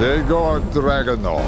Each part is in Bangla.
They got Dragunov.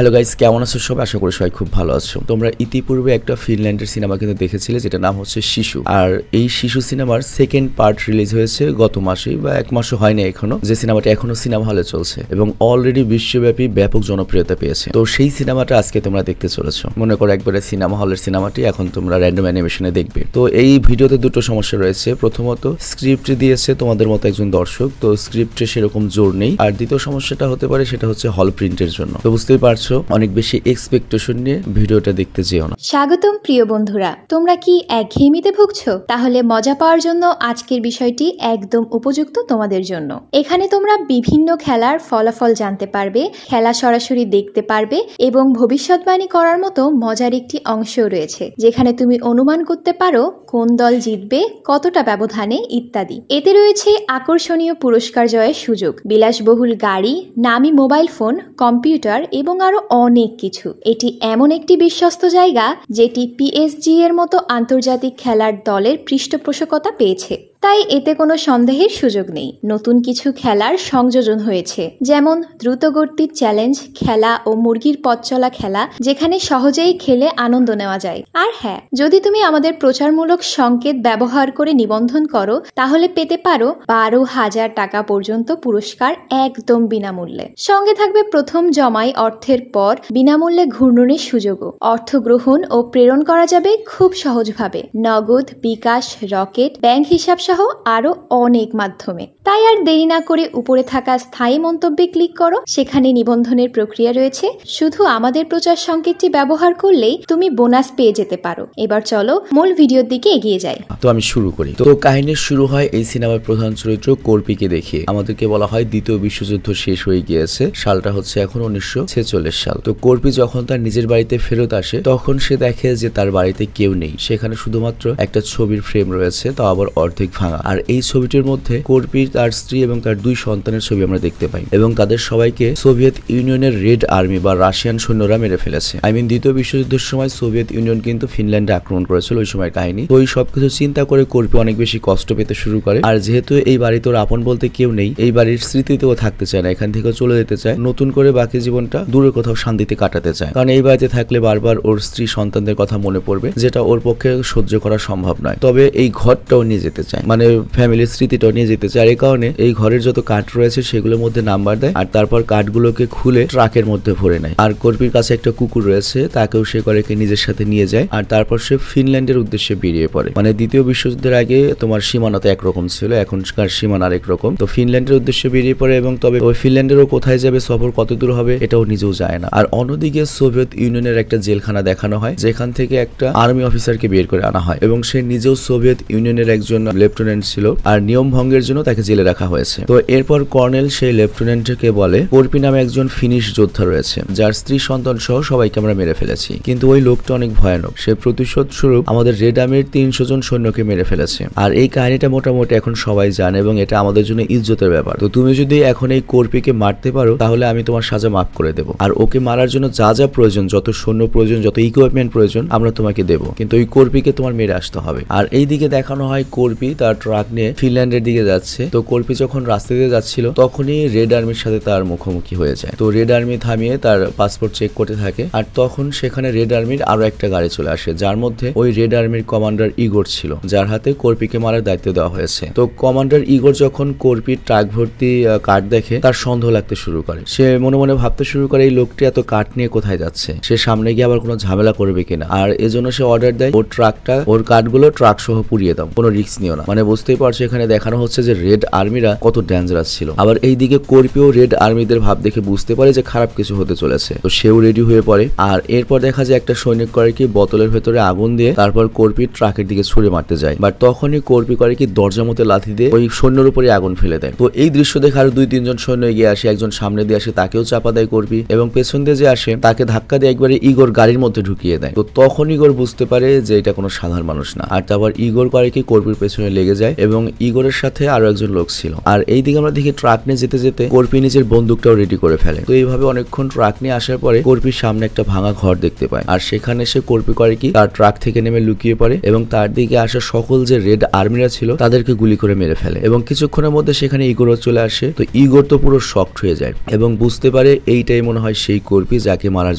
Hello guys, কেমন আছো সবাই? আশা করি সবাই খুব ভালো আছো। তোমরা ইতিপূর্বে একটা ফিনল্যান্ডের সিনেমা কিন্তু দেখেছিলে, যেটা নাম হচ্ছে শিশু। আর এই শিশু সিনেমার সেকেন্ড পার্ট রিলিজ হয়েছে গত মাসেই, বা এক মাসও হয়নি এখনো, যে সিনেমাটা এখনো সিনেমা হলে চলছে এবং অলরেডি বিশ্বব্যাপী ব্যাপক জনপ্রিয়তা পেয়েছে। তো সেই সিনেমাটা আজকে তোমরা দেখতে চলেছো। মনে করো একবারে সিনেমা হলের সিনেমাটি এখন তোমরা র্যান্ডম অ্যানিমেশনে দেখবে। তো এই ভিডিওতে দুটো সমস্যা রয়েছে। প্রথমত, স্ক্রিপ্ট দিয়েছে তোমাদের মতো একজন দর্শক, তো স্ক্রিপ্টে সেরকম জোর নেই। আর দ্বিতীয় সমস্যাটা হতে পারে, সেটা হচ্ছে হল প্রিন্টের জন্য। তো বুঝতেই পারছো, অনেক বেশি এক্সপেকটেশন নিয়ে ভিডিওটা দেখতে যেও না। স্বাগতম প্রিয় বন্ধুরা, তোমরা কি একঘেয়েমিতে ভুগছো? তাহলে মজা পাওয়ার জন্য আজকের বিষয়টি একদম উপযুক্ত তোমাদের জন্য। এখানে তোমরা বিভিন্ন খেলার ফলাফল জানতে পারবে, খেলা সরাসরি দেখতে পারবে এবং ভবিষ্যৎবাণী করার মতো মজার একটি অংশও রয়েছে, যেখানে তুমি অনুমান করতে পারো কোন দল জিতবে, কতটা ব্যবধানে ইত্যাদি। এতে রয়েছে আকর্ষণীয় পুরস্কার জয়ের সুযোগ, বিলাসবহুল গাড়ি, নামি মোবাইল ফোন, কম্পিউটার এবং আরো অনেক কিছু। এটি এমন একটি বিশ্বস্ত জায়গা যেটি পিএসজি এর মতো আন্তর্জাতিক খেলার দলের পৃষ্ঠপোষকতা পেয়েছে, তাই এতে কোনো সন্দেহের সুযোগ নেই। নতুন কিছু খেলার সংযোজন হয়েছে, যেমন দ্রুতগতির চ্যালেঞ্জ খেলা ও মুরগির পথ চলা খেলা, যেখানে সহজেই খেলে আনন্দ নেওয়া যায়। আর হ্যাঁ, যদি তুমি আমাদের প্রচারমূলক সংকেত ব্যবহার করে নিবন্ধন করো, তাহলে পেতে পারো 12,000 টাকা পর্যন্ত পুরস্কার একদম বিনামূল্যে। সঙ্গে থাকবে প্রথম জমাই অর্থের পর বিনামূল্যে ঘূর্ণনের সুযোগও। অর্থ গ্রহণ ও প্রেরণ করা যাবে খুব সহজভাবে, নগদ, বিকাশ, রকেট, ব্যাংক হিসাব সহ আরো অনেক মাধ্যমে। তাই আর দেরি না করে উপরে থাকা স্থায়ী মন্তব্যে ক্লিক করো, সেখানে নিবন্ধনের প্রক্রিয়া রয়েছে। শুধু আমাদের প্রচার সংকেতটি ব্যবহার করলেই তুমি বোনাস পেয়ে যেতে পারো। এবার চলো মূল ভিডিওর দিকে এগিয়ে যাই। তো আমি শুরু করি। তো কাহিনীর শুরু হয় এই সিনেমার প্রধান চরিত্র কর্পিকে দেখিয়ে। আমাদেরকে বলা হয় দ্বিতীয় বিশ্বযুদ্ধ শেষ হয়ে গিয়েছে, সালটা হচ্ছে এখন 1946 সাল। তো কর্পি যখন তার নিজের বাড়িতে ফেরত আসে, তখন সে দেখে যে তার বাড়িতে কেউ নেই। সেখানে শুধুমাত্র একটা ছবির ফ্রেম রয়েছে, তাও আবার অর্ধেক ভাঙা। আর এই ছবিটির মধ্যে কর্পির, তার স্ত্রী এবং তার 2 সন্তানের ছবি আমরা দেখতে পাই, এবং তাদের সবাইকে সোভিয়েত ইউনিয়নের রেড আর্মি বা রাশিয়ান সৈন্যরা মেরে ফেলেছে। দ্বিতীয় বিশ্বযুদ্ধের সময় সোভিয়েত ইউনিয়ন কিন্তু ফিনল্যান্ডে আক্রমণ করেছিল, ওই সময় কাহিনী। তো এই সবকিছু চিন্তা করে কর্পি অনেক বেশি কষ্ট পেতে শুরু করে। আর যেহেতু এই বাড়িতে ওর আপন বলতে কেউ নেই, এই বাড়ির স্মৃতিতেও থাকতে চায় না, এখান থেকে চলে যেতে চায়, নতুন করে বাকি জীবনটা দূরে কোথাও শান্তিতে কাটাতে চায়। কারণ এই বাড়িতে থাকলে বারবার ওর স্ত্রী সন্তানদের কথা মনে পড়বে, যেটা ওর পক্ষে সহ্য করা সম্ভব নয়। তবে এই ঘরটাও নিয়ে যেতে চায়, মানে ফ্যামিলির স্মৃতিটাও নিয়ে যেতে চায়। আর এই কারণে এই ঘরের যত কাঠ রয়েছে সেগুলোর মধ্যে নাম্বার দেয়, আর তারপর কাঠগুলোকে খুলে ট্রাকের মধ্যে ভরে নেয়। আর কর্পির কাছে একটা কুকুর রয়েছে, তাকেও সে করে নিজের সাথে নিয়ে যায়। আর তারপর সে ফিনল্যান্ডের উদ্দেশ্যে বেরিয়ে পড়ে। দ্বিতীয় বিশ্বযুদ্ধের আগে তোমার সীমানা তো একরকম ছিল, এখনকার সীমানা আরেক রকম। তো ফিনল্যান্ডের উদ্দেশ্যে বেরিয়ে পড়ে, এবং তবে ওই ফিনল্যান্ডেরও কোথায় যাবে, সফর কত দূর হবে, এটাও নিজেও যায় না। আর অন্যদিকে সোভিয়েত ইউনিয়নের একটা জেলখানা দেখানো হয়, যেখান থেকে একটা আর্মি অফিসারকে বের করে আনা হয়, এবং সে নিজেও সোভিয়েত ইউনিয়নের একজন লেফটেন্যান্ট ছিল, আর নিয়ম ভঙ্গের জন্য তাকে জেলে রাখা হয়েছে। তো এরপর কর্নেল সেই লেফটেন্যান্টকে বলে, কর্পি নামে একজন ফিনিশ যোদ্ধা রয়েছে, যার স্ত্রী সন্তান সহ সবাইকে আমরা মেরে ফেলেছি, কিন্তু ওই লোকটা অনেক ভয়ানক। সে প্রতিশোধ স্বরূপ আমাদের রেড আর্মির 300 জন সৈন্যকে মেরে ফেলেছে। আর এই কাহিনীটা মোটামুটি এখন সবাই জানে, এবং এটা আমাদের জন্য ইজ্জতের ব্যাপার। তো তুমি যদি এখন এই কর্পিকে মারতে পারো, তাহলে আমি তোমার সাজা মাফ করে দেবো, আর ওকে মারার জন্য যা যা প্রয়োজন, যত সৈন্য প্রয়োজন, যত ইকুইপমেন্ট প্রয়োজন, আমরা তোমাকে দেবো, কিন্তু ওই কর্পিকে তোমার মেরে আসতে হবে। আর এই দিকে দেখানো হয় কর্পি তার ট্রাক নিয়ে ফিনল্যান্ডের দিকে যাচ্ছে। তো কর্পি যখন রাস্তা দিয়ে যাচ্ছিল, তখনই রেড আর্মির সাথে তার মুখোমুখি হয়ে যায়। তো রেড আর্মি থামিয়ে তার পাসপোর্ট চেক করতে থাকে, আর তখন সেখানে রেড আর্মির আরো একটা গাড়ি চলে আসে, যার মধ্যে ওই রেড আর্মির কমান্ডার ইগোর ছিল, যার হাতে কর্পিকে মারার দায়িত্ব দেওয়া হয়েছে। তো কমান্ডার ইগোর যখন কর্পির ট্রাক ভর্তি কাঠ দেখে, তার সন্দেহ লাগতে শুরু করে। সে মনে মনে ভাবতে শুরু করে, এই লোকটি এত কাঠ নিয়ে কোথায় যাচ্ছে, সে সামনে গিয়ে আবার কোনো ঝামেলা করবে কিনা। আর এজন্য সে অর্ডার দেয়, ওর ট্রাকটা, ওর কাঠগুলো ট্রাক সহ পুড়িয়ে দাও, কোনো রিস্ক নিও না। বুঝতেই পারছো এখানে দেখানো হচ্ছে যে রেড আর্মিরা কত ডেঞ্জারাস ছিল। আবার এইদিকে কর্পিও রেড আর্মিদের ভাব দেখে বুঝতে পারে যে খারাপ কিছু হতে চলেছে, তো সেও রেডি হয়ে পড়ে। আর এরপর দেখা যায় একটা সৈনিক করে কি বোতলের ভেতরে আগুন দিয়ে তারপর কর্পি ট্রাকের দিকে ছুড়ে মারতে যায়, বাট তখনই কর্পি করে কি দরজা মতো লাথি দিয়ে ওই সৈন্যের উপরে আগুন ফেলে দেয়। তো এই দৃশ্য দেখে আরো 2-3 জন সৈন্য এগিয়ে আসে, একজন সামনে দিয়ে আসে, তাকেও চাপা দেয় কর্পি, এবং পেছন দিয়ে যে আসে তাকে ধাক্কা দিয়ে একবারে ইগোর গাড়ির মধ্যে ঢুকিয়ে দেয়। তো তখন ইগোর বুঝতে পারে যে এটা কোনো সাধারণ মানুষ না। আর তারপর ইগোর করে কি কর্পির পেছনে লেগে লেগে যায় এবং ইগোরের সাথে আরো একজন লোক ছিল। আর এইদিকে আমরা দেখি ট্রাক নিয়ে যেতে যেতে কর্পি নিজের বন্দুকটাও রেডি করে ফেলে। তো এইভাবে অনেকক্ষণ ট্রাক নিয়ে আসার পরে কর্পির সামনে একটা ভাঙা ঘর দেখতে পায়, আর সেখানে সে কর্পি করে কি তার ট্রাক থেকে নেমে লুকিয়ে পড়ে এবং তার দিকে আসা সকল যে রেড আর্মিরা ছিল তাদেরকে গুলি করে মেরে ফেলে এবং কিছুক্ষণের মধ্যে সেখানে ইগোরও চলে আসে। তো ইগোর তো পুরো শকড হয়ে যায় এবং বুঝতে পারে এইটাই মনে হয় সেই কর্পি যাকে মারার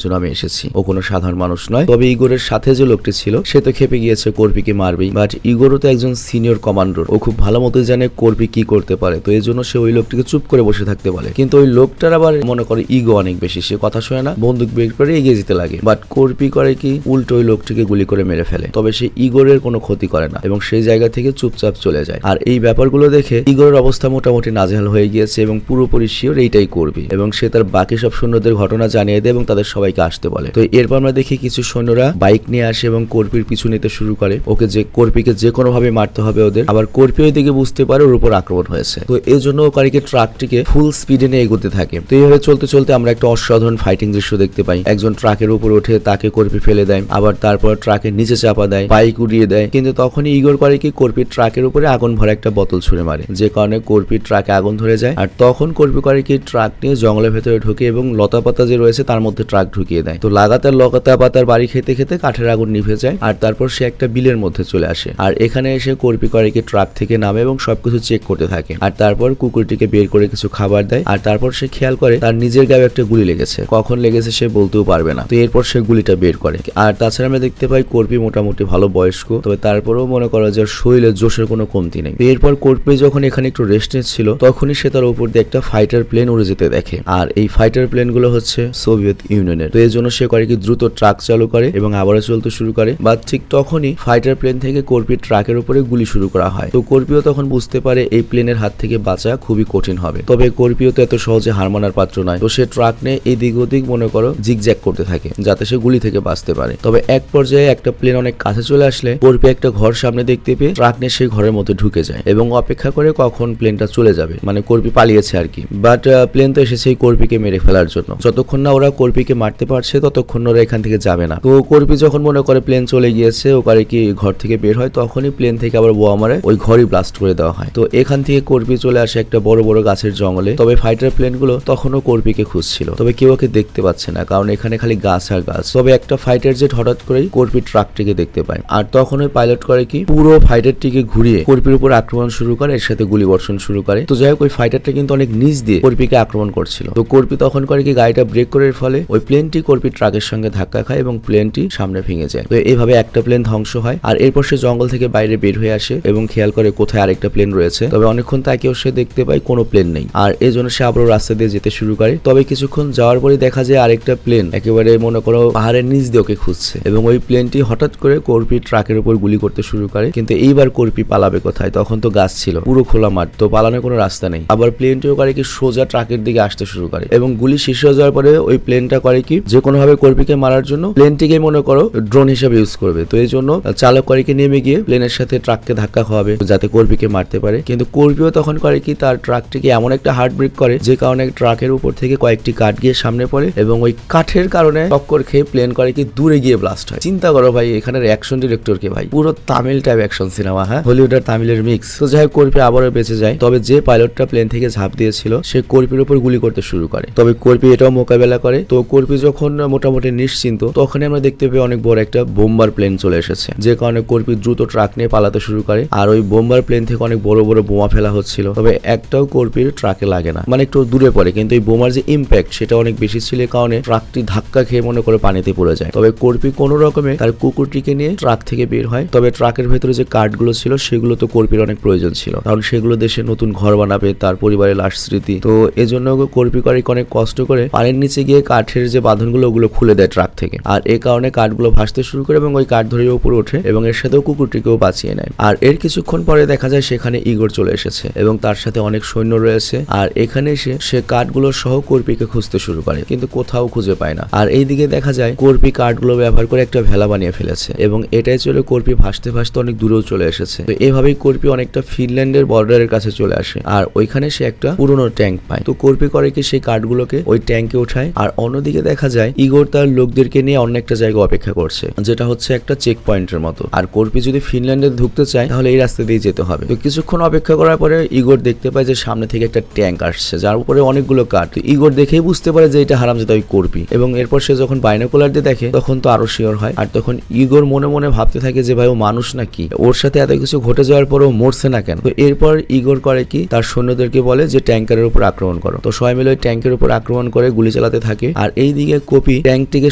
জন্য আমি এসেছি। ও কোনো সাধারণ মানুষ নয়। তবে ইগোরের সাথে যে লোকটি ছিল সে তো খেপে গিয়েছে কর্পিকে মারবেই, বাট ইগোরও তো একজন সিনিয়র কমান্ডার, ও খুব ভালো মতো জানে কর্পি কি করতে পারে। তো এই জন্য সে ওই লোকটিকে চুপ করে বসে থাকতে বলে, কিন্তু ওই লোকটার আবার মনে করে ইগো অনেক বেশি, সে কথা শোনে না, বন্দুক বের করে এগিয়ে যেতে লাগে। বাট কর্পি করে কি উল্টো ওই লোকটিকে গুলি করে মেরে ফেলে। তবে সে ইগোরের কোনো ক্ষতি করে না এবং সেই জায়গা থেকে চুপচাপ চলে যায়। আর এই ব্যাপারগুলো দেখে ইগোরের অবস্থা মোটামুটি নাজেহাল হয়ে গিয়েছে এবং পুরোপুরি শিওর এইটাই করবি এবং সে তার বাকি সব সৈন্যদের ঘটনা জানিয়ে দেয় এবং তাদের সবাইকে আসতে বলে। তো এরপর আমরা দেখি কিছু সৈন্যরা বাইক নিয়ে আসে এবং কর্পির পিছু নিতে শুরু করে, ওকে যে কর্পিকে যে কোনো ভাবে মারতে হবে ওদের। আবার কর্পি ওই দিকে বুঝতে পারে ওর উপর আক্রমণ হয়েছে, তো এই জন্য ও কারিকে ট্রাকটিকে ফুল স্পিডে নিয়ে এগোতে থাকে। তো এইভাবে চলতে চলতে আমরা একটা অসাধারণ ফাইটিং দৃশ্য দেখতে পাই। একজন ট্রাকের উপর উঠে তাকে কর্পি ফেলে দেয়, আবার তারপর ট্রাকের নিচে চাপা দেয়, বাইক উড়িয়ে দেয়। কিন্তু তখনই ইগোর করে কি কর্পির ট্রাকের উপরে আগুন ভরা একটা বোতল ছুঁড়ে মারে, যে কারণে কর্পির ট্রাকে আগুন ধরে যায়। আর তখন কর্পি করে কি ট্রাক নিয়ে জঙ্গলের ভেতরে ঢুকে এবং লতা পাতা যে রয়েছে তার মধ্যে ট্রাক ঢুকিয়ে দেয়। তো লাগাতার লতা পাতার বাড়ি খেতে খেতে কাঠের আগুন নিভে যায় আর তারপর সে একটা বিলের মধ্যে চলে আসে। আর এখানে এসে কর্পি করে কি ট্রাক থেকে নামে এবং সবকিছু চেক করতে থাকে। আর তারপর কুকুরটিকে বের করে কিছু খাবার দেয়। আর তারপর সে খেয়াল করে তার নিজের গায়ে একটা গুলি লেগেছে, কখন লেগেছে সে বলতেও পারবে না। তো এরপর সে গুলিটা বের করে। আর তাছাড়া আমরা দেখতে পাই কর্পি মোটামুটি ভালো বয়স্ক, তবে তারপরেও মনে করা যায় শরীরে জোশের কোনো কমতি নেই। এরপর কর্পি যখন এখানে একটু রেস্ট নিচ্ছিল তখনই সে তার উপর দিয়ে একটা ফাইটার প্লেন উড়ে যেতে দেখে। আর এই ফাইটার প্লেন গুলো হচ্ছে সোভিয়েত ইউনিয়নের। তো এই জন্য সে করে কি দ্রুত ট্রাক চালু করে এবং আবারও চলতে শুরু করে। বা ঠিক তখনই ফাইটার প্লেন থেকে কর্পির ট্রাকের উপরে গুলি শুরু করা হয়। তো কর্পিও তখন বুঝতে পারে এই প্লেনের হাত থেকে বাঁচা খুবই কঠিন হবে। তবে কর্পিও তো এত সহজে হার মানার পাত্র নয়। তো সে ট্রাক নিয়ে এদিক ওদিক মনে করো জিগজ্যাগ করতে থাকে যাতে সে গুলি থেকে বাঁচতে পারে। তবে এক পর্যায়ে একটা প্লেন অনেক কাছে চলে আসলে কর্পি একটা ঘর সামনে দেখতে পেয়ে ট্রাক নিয়ে সেই ঘরের মধ্যে ঢুকে যায় এবং অপেক্ষা করে কখন প্লেনটা চলে যাবে, মানে কর্পি পালিয়েছে আর কি। বাট প্লেন তো এসেছে এই কর্পিকে মেরে ফেলার জন্য। যতক্ষণ না ওরা কর্পিকে মারতে পারছে ততক্ষণ ওরা এখান থেকে যাবে না। তো কর্পি যখন মনে করে প্লেন চলে গিয়েছে ও করে কি ঘর থেকে বের হয়, তখনই প্লেন থেকে আবার বোমা মারে ওই ঘরই ব্লাস্ট করে দেওয়া হয়। তো এখান থেকে কর্পি চলে আসে একটা বড় বড় গাছের জঙ্গলে। তবে ফাইটার প্লেন গুলো তখনও কর্পিকে খুঁজছিল, তবে কেউ ওকে দেখতে পাচ্ছে না কারণ এখানে খালি গাছ আর গাছ। তবে একটা ফাইটার জেট হঠাৎ করেই কর্পি ট্রাকটিকে দেখতে পায় আর তখন ওই পাইলট করে কি পুরো ফাইটারটিকে ঘুরিয়ে কর্পির উপর আক্রমণ শুরু করে, এর সাথে গুলি বর্ষণ শুরু করে। তো যাই হোক ওই ফাইটারটা কিন্তু অনেক নিচ দিয়ে কর্পিকে আক্রমণ করছিল। তো কর্পি তখন করে কি গাড়িটা ব্রেক করার ফলে ওই প্লেনটি কর্পির ট্রাকের সঙ্গে ধাক্কা খায় এবং প্লেনটি সামনে ভেঙে যায়। তো এইভাবে একটা প্লেন ধ্বংস হয়। আর এরপর সে জঙ্গল থেকে বাইরে বের হয়ে আসে এবং খেয়াল করে কোথায় আরেকটা প্লেন রয়েছে। তবে অনেকক্ষণ তাকেও সে দেখতে পায় কোনো প্লেন নেই আর এই জন্য সে আবারও রাস্তা দিয়ে যেতে শুরু করে। তবে কিছুক্ষণ যাওয়ার পরে দেখা যায় আরেকটা প্লেন একেবারে মনে করো পাহাড়ের নিচ দিয়ে ওকে খুঁজছে এবং ওই প্লেনটি হঠাৎ করে কর্পি ট্রাকের উপর গুলি করতে শুরু করে। কিন্তু এইবার কর্পি পালাবে কোথায়, তখন তো গাছ ছিল, পুরো খোলা মাঠ, তো পালানোর কোনো রাস্তা নেই। আবার প্লেনটিও করে কি সোজা ট্রাকের দিকে আসতে শুরু করে এবং গুলি শেষ হয়ে যাওয়ার পরে ওই প্লেনটা করে কি যে কোনো ভাবে কর্পিকে মারার জন্য প্লেনটিকে মনে করো ড্রোন হিসেবে ইউজ করবে। তো এই জন্য চালক করে কি নেমে গিয়ে প্লেনের সাথে ট্রাককে ধাক্কা খাওয়াবে যাতে কর্পিকে মারতে পারে। কিন্তু কর্পিও তখন করে কি তার ট্রাকটিকে এমন একটা হার্ড ব্রেক করে যে কারণে ট্রাকের উপর থেকে কয়েকটি কাঠ গিয়ে সামনে পড়ে এবং ওই কাঠের কারণে টক্কর খেয়ে প্লেন করে কি দূরে গিয়ে ব্লাস্ট হয়। চিন্তা করো ভাই, এখানের অ্যাকশন ডিরেক্টর কে ভাই, পুরো তামিল টাইপ অ্যাকশন সিনেমা, হ্যাঁ হলিউড আর তামিলের মিক্স। তো যাই হোক কর্পি আবারও বেঁচে যায়। তবে যে পাইলটটা প্লেন থেকে ঝাঁপ দিয়েছিল সে কর্পির উপর গুলি করতে শুরু করে। তবে কর্পি এটাও মোকাবেলা করে। তো কর্পি যখন মোটামুটি নিশ্চিন্ত তখনই আমরা দেখতে পাই অনেক বড় একটা বোম্বার প্লেন চলে এসেছে, যে কারণে কর্পি দ্রুত ট্রাক নিয়ে পালাতে শুরু করে। আর ওই বোম্বার প্লেন থেকে অনেক বড় বড় বোমা ফেলা হচ্ছিল, তবে একটাও কর্পির ট্রাকে লাগে না, মানে একটু দূরে পড়ে। কিন্তু এই বোমার যে ইম্প্যাক্ট সেটা অনেক বেশি ছিল, কারণে ট্রাকটি ধাক্কা খেয়ে মনে করে পানিতে পড়ে যায়। তবে কর্পি কোনো রকমে তার কুকুরটিকে নিয়ে ট্রাক থেকে বের হয়। তবে ট্রাকের ভেতরে যে কাঠগুলো ছিল সেগুলো তো কর্পির অনেক প্রয়োজন ছিল, কারণ সেগুলো দেশে নতুন ঘর বানাবে, তার পরিবারের লাশ স্মৃতি। তো এজন্য কর্পি করে অনেক কষ্ট করে পানির নিচে গিয়ে কাঠের যে বাঁধনগুলো ওগুলো খুলে দেয় ট্রাক থেকে। আর এ কারণে কাঠগুলো ভাসতে শুরু করে এবং ওই কাঠ ধরে উপরে ওঠে এবং এর সাথেও কুকুরটিকেও বাঁচিয়ে নেয়। আর এর কিছুক্ষণ পরে দেখা যায় সেখানে ইগোর চলে এসেছে এবং তার সাথে অনেক সৈন্য রয়েছে। আর এখানে এসে সে কাঠগুলো সহ কর্পিকে খুঁজতে শুরু করে, কিন্তু কোথাও খুঁজে পায় না। আর এইদিকে দেখা যায় কর্পি কাঠগুলো ব্যবহার করে একটা ভেলা বানিয়ে ফেলেছে এবং এটাই চলে কর্পি ভাসতে ভাসতে অনেক দূরেও চলে এসেছে। তো এভাবেই কর্পি অনেকটা ফিনল্যান্ডের বর্ডারের কাছে চলে আসে আর ওইখানে সে একটা পুরনো ট্যাঙ্ক পায়। তো কর্পি করে কি সেই কাঠগুলোকে ওই ট্যাঙ্কে ওঠায়। আর অন্যদিকে দেখা যায় ইগোর তার লোকদেরকে নিয়ে অন্য একটা জায়গা অপেক্ষা করছে, যেটা হচ্ছে একটা চেক পয়েন্টের মতো। আর কর্পি যদি ফিনল্যান্ডে ঢুকতে চায় তাহলে এই রাস্তা দিয়ে যেতে হবে। তো কিছুক্ষণ অপেক্ষা করার পরে ইগোর দেখতে পায় যে সামনে থেকে একটা ট্যাঙ্ক আসছে যার উপরে অনেকগুলো কাঠ। তো ইগোর দেখেই বুঝতে পারে যে এটা হারামজাদা ওই কর্পি, এবং এরপর সে যখন বাইনোকুলার দিয়ে দেখে তখন তো আরো শিওর হয়। আর তখন ইগোর মনে মনে ভাবতে থাকে যে ভাই ও মানুষ নাকি, ওর সাথে এত কিছু ঘটে যাওয়ার পরেও মরছে না কেন। তো এরপর ইগোর করে কি, তার সৈন্যদেরকে বলে যে ট্যাঙ্কারের উপর আক্রমণ করো। তো সবাই মিলে ট্যাঙ্কের উপর আক্রমণ করে গুলি চালাতে থাকে। আর এইদিকে কপি ট্যাঙ্কটিকে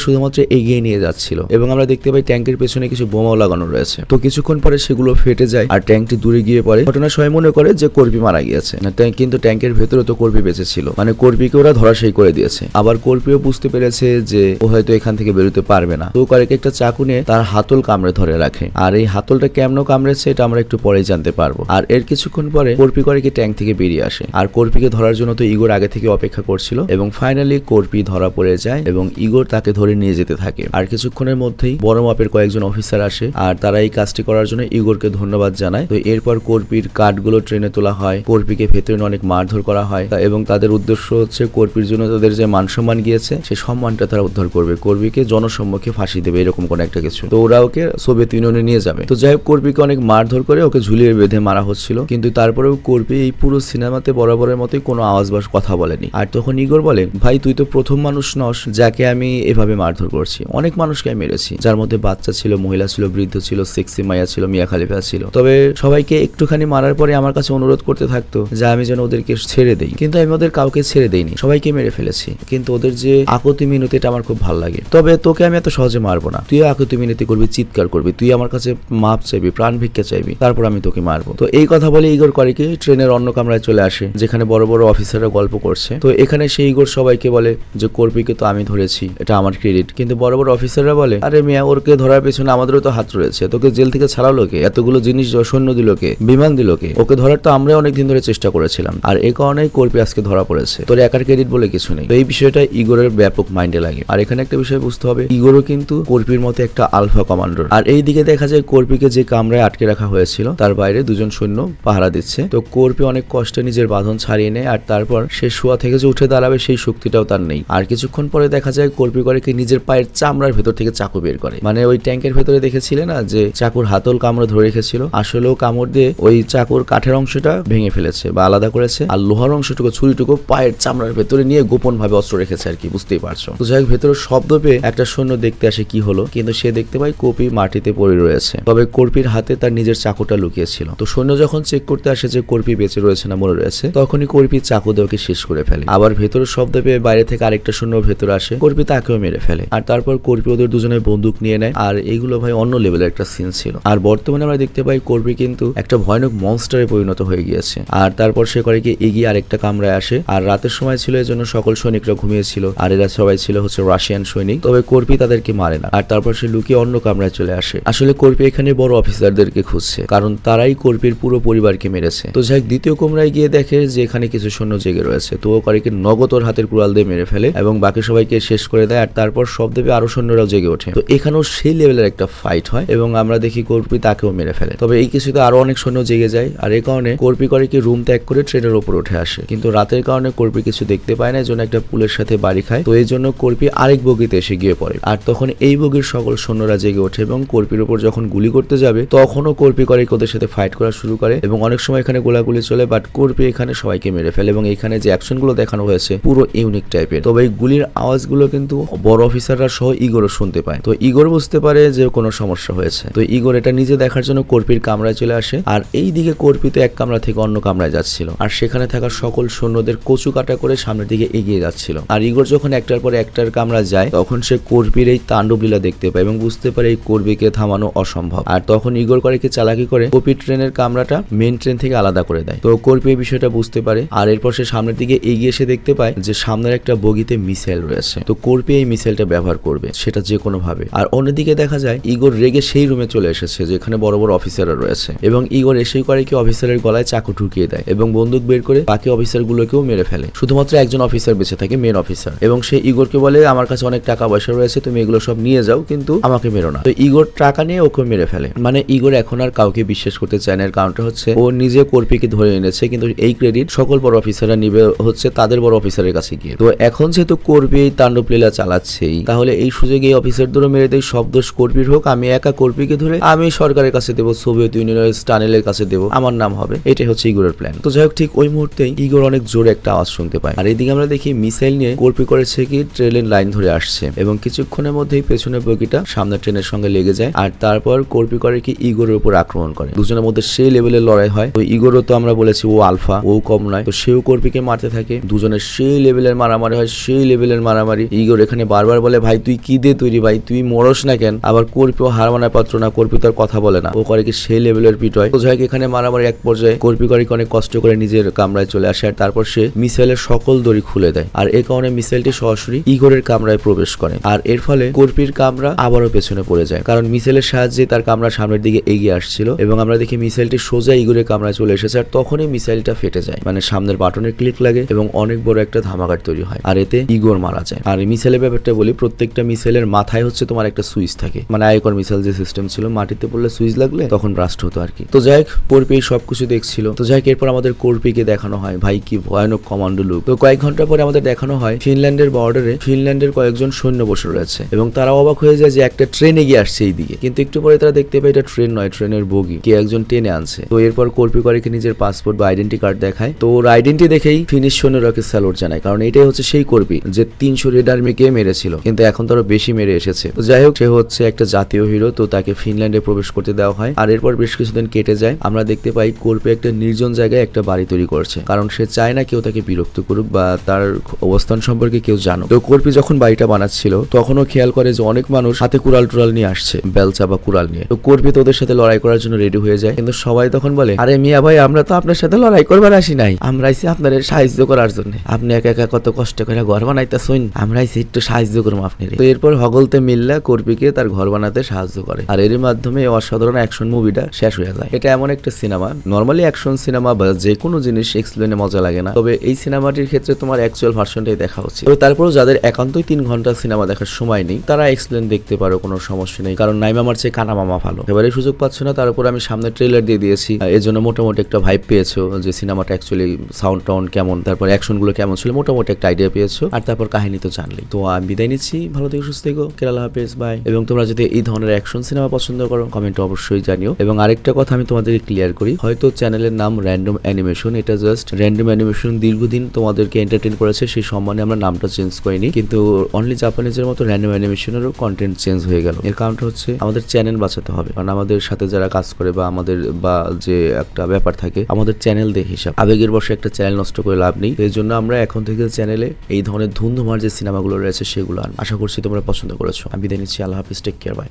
শুধুমাত্র এগিয়ে নিয়ে যাচ্ছিল, এবং আমরা দেখতে পাই ট্যাঙ্কের পেছনে কিছু বোমাও লাগানো রয়েছে। তো কিছুক্ষণ পরে সেগুলো ফেটে যায় আর ট্যাঙ্কটি দূরে গিয়ে পড়ে। ঘটনা সবাই মনে করে যে কর্পি মারা গিয়েছে, না কিন্তু ট্যাঙ্কের ভেতরে তো কর্পি বেঁচে ছিল, মানে কর্পিকে ওরা ধরাশায়ী করে দিয়েছে। আবার কর্পিও বুঝতে পেরেছে যে ও হয়তো এখান থেকে বেরোতে পারবে না। তো কয়েক একটা চাকু নিয়ে তার হাতল কামড়ে ধরে রাখে, আর এই হাতলটা কেমন কামড়েছে এটা আমরা একটু পরেই জানতে পারবো। আর এর কিছুক্ষণ পরে কর্পি করে কি ট্যাঙ্ক থেকে বেরিয়ে আসে, আর কর্পিকে ধরার জন্য তো ইগোর আগে থেকে অপেক্ষা করছিল, এবং ফাইনালি কর্পি ধরা পড়ে যায় এবং ইগোর তাকে ধরে নিয়ে যেতে থাকে। আর কিছুক্ষণের মধ্যেই বড় মাপের কয়েকজন অফিসার আসে, আর তারা এই কাজটি করার জন্য ইগোরকে ধন্যবাদ জানায়। তো এরপর কর্পির কাঠগুলো ট্রেনে তোলা হয়, কর্পিকে ভেতরে অনেক মারধর করা হয়, এবং তাদের উদ্দেশ্য হচ্ছে কর্পির জন্য তাদের যে মান সম্মান গিয়েছে সেই সম্মানটা তারা উদ্ধার করবে, কর্পিকে জনসম্মুখে ফাঁসি দেবে, এরকম কোন একটা কিছু। তো ওরা ওকে সোভিয়েত ইউনিয়নে নিয়ে যাবে। তো যাই হোক, কর্পিকে অনেক মারধর করে ওকে ঝুলিয়ে বেঁধে মারা হচ্ছিল, কিন্তু তারপরেও কর্পি এই পুরো সিনেমাতে বরাবরের মতোই কোনো আওয়াজ বা কথা বলেনি। আর তখন ইগোর বলে, ভাই তুই তো প্রথম মানুষ নস যাকে আমি এভাবে মারধর করছি, অনেক মানুষকে আমি মেরেছি, যার মধ্যে বাচ্চা ছিল, মহিলা ছিল, বৃদ্ধ ছিল, সেক্সি মাইয়া ছিল, মিয়া খালিফা ছিল। তবে সবাইকে একটুখানি মারার পরে আমার কাছে অনুরোধ করতে থাকতো যে আমি যেন ওদেরকে ছেড়ে দেই, কিন্তু আমি ওদের কাউকে ছেড়ে দেইনি, সবাইকে মেরে ফেলেছি। কিন্তু ওদের যে আকুতি মিনতি এটা আমার খুব ভালো লাগে। তবে তোকে আমি এত সহজে মারবো না, তুইও আকুতি মিনতি করবি, চিৎকার করবি, তুই আমার কাছে মাপ চাইবি, প্রাণ ভিক্ষা চাইবি, তারপর আমি তোকে মারবো। তো এই কথা বলে ইগোর করে কি ট্রেনের অন্য কামরায় চলে আসে, যেখানে বড় বড় অফিসাররা গল্প করছে। তো এখানে সেই ইগোর সবাইকে বলে যে কর্পিকে তো আমি ধরেছি, এটা আমার ক্রেডিট। কিন্তু বড় বড় অফিসাররা বলে, আরে মিয়া, ওরকে ধরার পেছনে আমাদেরও তো হাত রয়েছে, তোকে জেল থেকে ছাড়ালো কে, এতগুলো জিনিস সৈন্য দিল কে, বিমান দিল কে, ওকে ধরার তো আমরা অনেকদিন ধরে চেষ্টা করেছিলাম, আর এই কারণেই কর্পি আজকে ধরা পড়েছে, তোর একার ক্রেডিট বলে কিছু নেই। তো এই বিষয়টা ইগোরের ব্যাপক মাইন্ডে লাগে। আর এখানে একটা বিষয় বুঝতে হবে, ইগোরও কিন্তু কর্পির মতো একটা আলফা কমান্ডার। আর এই দিকে দেখা যায় কর্পিকে যে কামরায় আটকে রাখা হয়েছিল তার বাইরে দুজন সৈন্য পাহারা দিচ্ছে। তো কর্পি অনেক কষ্টে নিজের বাঁধন ছাড়িয়ে নেয়, আর তারপর সে শোয়া থেকে যে উঠে দাঁড়াবে সেই শক্তিটাও তার নেই। আর কিছুক্ষণ পরে দেখা যায় কর্পি করে কি নিজের পায়ের চামড়ার ভেতর থেকে চাকু বের করে, মানে ওই ট্যাঙ্কের ভেতরে দেখেছিলে না যে চাকুর হাতল কামড়ে ধরে রেখেছিল, আসলেও কামড় দিয়ে ওই চাকুর কাঠের অংশটা ভেঙে ফেলেছে বা আলাদা করেছে, আর লোহার অংশটুকু ছুরিটুকু পায়ের চামড়ার ভেতরে নিয়ে গোপন ভাবে অস্ত্র রেখেছে আর কি, বুঝতেই পারছো। তো যাই হোক, ভেতরে শব্দ পেয়ে একটা সৈন্য দেখতে আসে কি হলো, কিন্তু সে দেখতে পায় কর্পি মাটিতে পড়ে রয়েছে, তবে কর্পির হাতে তার নিজের চাকুটা লুকিয়েছিল। তো সৈন্য যখন চেক করতে আসে যে কর্পি বেঁচে রয়েছে না মরে রয়েছে, তখনই কর্পি চাকু দিয়ে ওকে শেষ করে ফেলে। আবার ভেতরে শব্দ পেয়ে বাইরে থেকে আরেকটা সৈন্য ভেতরে আসে, কর্পি তাকেও মেরে ফেলে। আর তারপর কর্পি ওদের দুজনের বন্দুক নিয়ে নেয়। আর এইগুলো ভাই অন্য লেভেলের একটা সিন ছিল। আর বর্তমানে আমরা দেখতে পাই কর্পি কিন্তু একটা ভয়ানক মনস্টারে পরিণত হয়ে গিয়েছে। আর তারপর সে করে কি এগিয়ে আরেকটা কামরায় আসে, আর রাতের সময় ছিল এই জন্য সকল সৈনিকরা ঘুমিয়েছিল, আর এরা সবাই ছিল হচ্ছে রাশিয়ান সৈনিক। তবে কর্পি তাদেরকে মারে না, আর তারপর সে লুকিয়ে অন্য কামরায় চলে আসে। আসলে কর্পি এখানে বড় অফিসারদেরকে খুঁজছে, কারণ তারাই কর্পির পুরো পরিবারকে মেরেছে। তো যাই দ্বিতীয় কামরায় গিয়ে দেখে যে এখানে কিছু সৈন্য জেগে রয়েছে, তো ও করে কি নগদ ওর হাতের কুড়াল দিয়ে মেরে ফেলে এবং বাকি সবাইকে শেষ করে দেয়। আর তারপর শব্দে আরো সৈন্যরাও জেগে ওঠে। তো এখানেও সেই লেভেলের একটা ফাইট হয় এবং আমরা দেখি কর্পি তাকেও মেরে ফেলে। তবে এই কিছুতে আরো অনেক সৈন্য জেগে যায়, আর এই কারণে কর্পি করে কি রুম ত্যাগ করে ট্রেনের উপর উঠে আসে। কিন্তু রাতের কারণে কর্পি কিছু দেখতে পায় না, এই জন্য একটা পুলের সাথে বাড়ি খায়। তো এই জন্য কর্পি আরেক বগিতে এসে গিয়ে পড়ে, আর তখন এই বগির সকল সৈন্যরা জেগে ওঠে এবং কর্পির উপর যখন গুলি করতে যাবে তখনও কর্পি করে ওদের সাথে ফাইট করা শুরু করে, এবং অনেক সময় এখানে গোলাগুলি চলে, বাট কর্পি এখানে সবাইকে মেরে ফেলে। এবং এখানে যে অ্যাকশন গুলো দেখানো হয়েছে পুরো ইউনিক টাইপের। তবে এই গুলির আওয়াজগুলো কিন্তু বড় অফিসাররা সহ ইগোরও শুনতে পায়। তো ইগোর বুঝতে পারে যে কোনো সমস্যা হয়েছে। তো ইগোর এটা নিজে দেখার জন্য কর্পির কামরায় চলে আসে, আর এই দিকে কর্পি তো এক কামরা থেকে অন্য কামরায় যাচ্ছিল, আর সেখানে থাকা সকল সৈন্যদের কচু কাটা করে সামনের দিকে এগিয়ে যাচ্ছিল। আর ইগোর যখন একটার পর একটার কামরা যায় তখন সে কর্পির এই তাণ্ডবলীলা দেখতে পায় এবং বুঝতে পারে এই কর্পিকে থামানো অসম্ভব। আর তখন ইগোর করে কি চালাকি করে কর্পি ট্রেনের কামরাটা মেন ট্রেন থেকে আলাদা করে দেয়। তো কর্পি এই বিষয়টা বুঝতে পারে, আর এরপর সে সামনের দিকে এগিয়ে এসে দেখতে পায় যে সামনের একটা বগিতে মিসাইল রয়েছে। তো কর্পি এই মিসাইলটা ব্যবহার করবে, সেটা যে কোনো ভাবে। আর অন্যদিকে দেখা যায় ইগোর রেগে সেই রুমে চলে এসেছে যেখানে বড় বড় অফিসাররা রয়েছে, এবং ইগোর এসেই করে কি অফিসারের গলায় চাকু ঢুকিয়ে দেয় এবং বন্দুক বের করে বাকি অফিসার গুলোকেও মেরে ফেলে। শুধুমাত্র একজন অফিসার বেঁচে থাকে, মেন অফিসার, এবং সে ইগোরকে বলে আমার কাছে অনেক টাকা পয়সা রয়েছে, তুমি এগুলো সব নিয়ে যাও, কিন্তু আমাকে মেরো না। তো ইগোর টাকা নিয়ে ওকে মেরে ফেলে। মানে ইগোর এখন আর কাউকে বিশ্বাস করতে চায় না। এর কারণটা হচ্ছে ও নিজে কর্পিকে ধরে এনেছে, কিন্তু এই ক্রেডিট সকল বড় অফিসাররা নিবে হচ্ছে তাদের বড় অফিসারের কাছে গিয়ে। তো এখন যেহেতু কর্পি এই তাণ্ডবলীলা চালাচ্ছেই, তাহলে এই সুযোগে এই অফিসারদেরও মেরে দেয়, সব দোষ কর্পির হোক, আমি একা কর্পিকে ধরে আমি সরকারের কাছে দেবো, সোভিয়েত সোভিয়েত ইউনিয়নের টানেলের কাছে দেবো, আমার নাম হবে, এটাই হচ্ছে ইগোরের প্ল্যান। তো যাই হোক, ঠিক ওই মুহূর্তেই ইগোর অনেক জোরে একটা আওয়াজ শুনতে পায়, আর এইদিকে আমরা দেখি মিসাইল নিয়ে কর্পি করেছে কি ট্রেনের লাইন ধরে আসছে, এবং কিছুক্ষণের মধ্যেই পেছনের বগিটা সামনে ট্রেনের সঙ্গে লেগে যায়, আর তারপর কর্পি করে কি ইগোরের উপর আক্রমণ করে। দুজনের মধ্যে সেই লেভেলের লড়াই হয়। তো ইগোরও তো আমরা বলেছি ও আলফা, ও কম নয়, তো সেও কর্পিকে মারতে থাকে। দুজনের সেই লেভেলের মারামারি হয়, সেই লেভেলের মারামারি। ইগোর এখানে বারবার বলে, ভাই তুই কি দিয়ে তৈরি, ভাই তুই মরস না কেন? আবার কর্পিও হার মানার পাত্র না, কর্পি তার কথা বলে না, ও করে কি সেই লেভেলের পিট হয়। তো যাই হোক, এখানে মারামারি এক পর্যায়ে কর্পি করে অনেক কষ্ট করে নিজের কামরায় চলে আসে, আর তারপর সে মিসাইলের সকল দড়ি খুলে দেয়, আর এই কারণে মিসাইলটি সরাসরি ইগোরের কামরায় প্রবেশ করে, আর এর ফলে কর্পির কামরা আবারও পেছনে পড়ে যায়, কারণ মিসাইলের সাহায্যে তার কামরা সামনের দিকে এগিয়ে আসছিল, এবং আমরা দেখি মিসাইলটি সোজা ইগোরের কামরায় চলে এসেছে, আর তখনই মিসাইলটা ফেটে যায়, মানে সামনের বাটনে ক্লিক লাগে এবং অনেক বড় একটা ধামাকার তৈরি হয়, আর এতে ইগোর মারা যায়। আর মিসাইলের ব্যাপারটা বলি, প্রত্যেকটা মিসাইলের মাথায় হচ্ছে তোমার একটা সুইচ থাকে, মানে আয়কর মিসাইল যে সিস্টেম ছিল, মাটিতে পড়লে সুইচ লাগলে তখন ব্রাস্ট হতো আর কি। তো যাই হোক, কর্পি সবকিছু দেখছিল। তো যাই হোক, এরপর আমাদের কর্পিকে দেখানো হয়, ভাই কি ভয়ানক কমান্ডো লুক। তো কয়েক ঘন্টা পরে আমাদের দেখানো হয় ফিনল্যান্ডের বর্ডারে ফিনল্যান্ডের কয়েকজন সৈন্য বসে রয়েছে, এবং তারা অবাক হয়ে যায় যে একটা ট্রেন এগিয়ে আসছে এইদিকে, কিন্তু একটু পরে তারা দেখতে পায় এটা ট্রেন নয়, ট্রেনের বগি, কে একজন টেনে আনছে। তো এরপর কর্পি করে নিজের পাসপোর্ট বা আইডেন্টি কার্ড দেখায়। তো ওর আইডেন্টি দেখেই ফিনিশ সৈন্যরাকে স্যালুট জানায়, কারণ এটাই হচ্ছে সেই কর্পি যে 300 রেড আর্মিকে মেরেছিল, কিন্তু এখন তারও বেশি মেরে এসেছে। তো যাই হোক, সে হচ্ছে একটা জাতীয় হিরো। তো তাকে ফিনল্যান্ডে প্রবেশ করতে দেওয়া হয়, আর এরপর বেশ কিছুদিন কেটে যায়। আমরা দেখতে পাই কর্পি একটা নির্জন জায়গায় একটা বাড়ি তৈরি করছে, কারণ সে চায় না কেউ তাকে বিরক্ত করুক বা তার অবস্থান সম্পর্কে কেউ জানুক। তো কর্পি যখন বাড়িটা বানাচ্ছিল তখনও খেয়াল করে যে অনেক মানুষ হাতে কুড়াল টুরাল নিয়ে আসছে, বেলচা বা কুড়াল নিয়ে। তো কর্পি তোদের সাথে লড়াই করার জন্য রেডি হয়ে যায়, কিন্তু সবাই তখন বলে, আরে মিয়া ভাই, আমরা তো আপনার সাথে লড়াই করবার আসি নাই, আমরা আইছি আপনার সাহায্য করার জন্য, আপনি একা একা কত কষ্ট করে ঘর বানাইতেছেন, আমরা আইছি একটু সাহায্য করবো আপনার। তো এরপর হগলতে মিল্লা কর্পিকে তার ঘর বানাতে সাহায্য করে, আর এর মাধ্যমে অসাধারণ অ্যাকশন মুভিটা শেষ হয়ে যায়। এটা এমন একটা সিনেমা, নর্মালি অ্যাকশন সিনেমা বা যে কোনো জিনিস এক্সপ্লেনে মজা লাগে না, তবে এই সিনেমাটির ক্ষেত্রে তোমার অ্যাকচুয়াল ভার্সনটাই দেখা উচিত। তবে তারপরেও যাদের একান্তই 3 ঘন্টা সিনেমা দেখার সময় নেই, তারা এক্সপ্লেন দেখতে পারো, কোনো সমস্যা নেই, কারণ নাইমা আমার চেয়ে কানা মামা ভালো। এবারে সুযোগ পাচ্ছ না, তার উপর আমি সামনে ট্রেলার দিয়ে দিয়েছি, এর জন্য মোটামুটি একটা ভাইব পেয়েছো যে সিনেমাটা অ্যাকচুয়ালি সাউন্ড টাউন্ড কেমন, তারপর অ্যাকশন গুলো কেমন ছিল, মোটামুটি একটা আইডিয়া পেয়েছো, আর তারপর কাহিনী তো জানলেই। তো আমি বিদায় নিচ্ছি, ভালো থেকো, সুস্থ থেকো, কেরালা হাফেজ, বাই। এবং তোমরা যদি এই ধরনের অ্যাকশন সিনেমা পছন্দ করো কমেন্টে অবশ্যই জানিও। এবং আরেকটা কথা আমি তোমাদেরকে ক্লিয়ার করি, হয়তো চ্যানেলের নাম র্যান্ডম অ্যানিমেশন, এটা জাস্ট র্যান্ডম অ্যানিমেশন দীর্ঘদিন তোমাদেরকে এন্টারটেইন করেছে, সেই সম্মানে আমরা নামটা চেঞ্জ করিনি, কিন্তু অনলি জাপানিজের মতো র্যান্ডম অ্যানিমেশনেরও কন্টেন্ট চেঞ্জ হয়ে গেল। এর কারণটা হচ্ছে আমাদের চ্যানেল বাঁচাতে হবে, কারণ আমাদের সাথে যারা কাজ করে বা আমাদের বা যে একটা ব্যাপার থাকে, আমাদের চ্যানেল দিয়ে হিসাব, আবেগের বসে একটা চ্যানেল নষ্ট করে লাভ নেই। এই জন্য আমরা এখন থেকে চ্যানেলে এই ধরনের ধুমধুমার যে সিনেমাগুলো রয়েছে সেগুলো আশা করছি তোমরা পছন্দ করেছো। আমি বিদায় নিচ্ছি, আল্লাহ হাফিজ, টেক কেয়ার, বাই।